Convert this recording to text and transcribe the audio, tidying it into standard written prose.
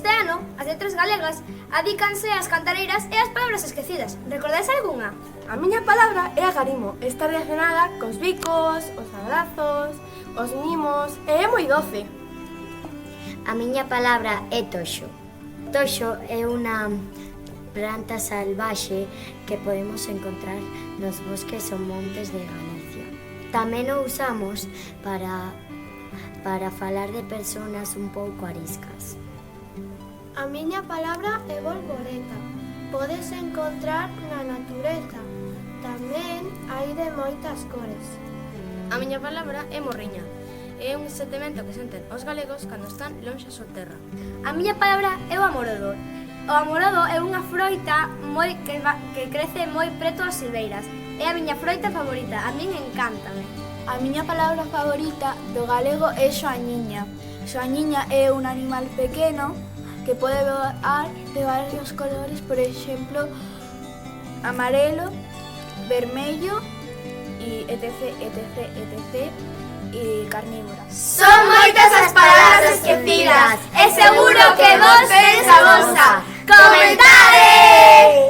Este ano, as letras galegas adícanse ás cantareiras e ás palabras esquecidas. Recordades algunha? A miña palabra é agarimo. Está relacionada cos bicos, os abrazos, os mimos e é moi doce. A miña palabra é toxo. Toxo é unha planta salvaxe que podemos encontrar nos bosques ou montes de Galicia. Tamén o usamos para falar de persoas un pouco ariscas. A miña palabra é bolboreta. Podes encontrar na natureza. Tamén hai de moitas cores. A miña palabra é morriña. É un sentimento que senten os galegos cando están lonxe a súa terra. A miña palabra é o amorodo. O amorodo é unha froita que crece moi preto ás silveiras. É a miña froita favorita, a min encántame. A miña palabra favorita do galego é xoañiña. Xoañiña é un animal pequeno que pode voar de varios colores, por exemplo, amarelo, vermello e etc, etc, etc, e carnívora. Son moitas as palabras esquecidas e seguro que vos tedes a vosa. Comentade!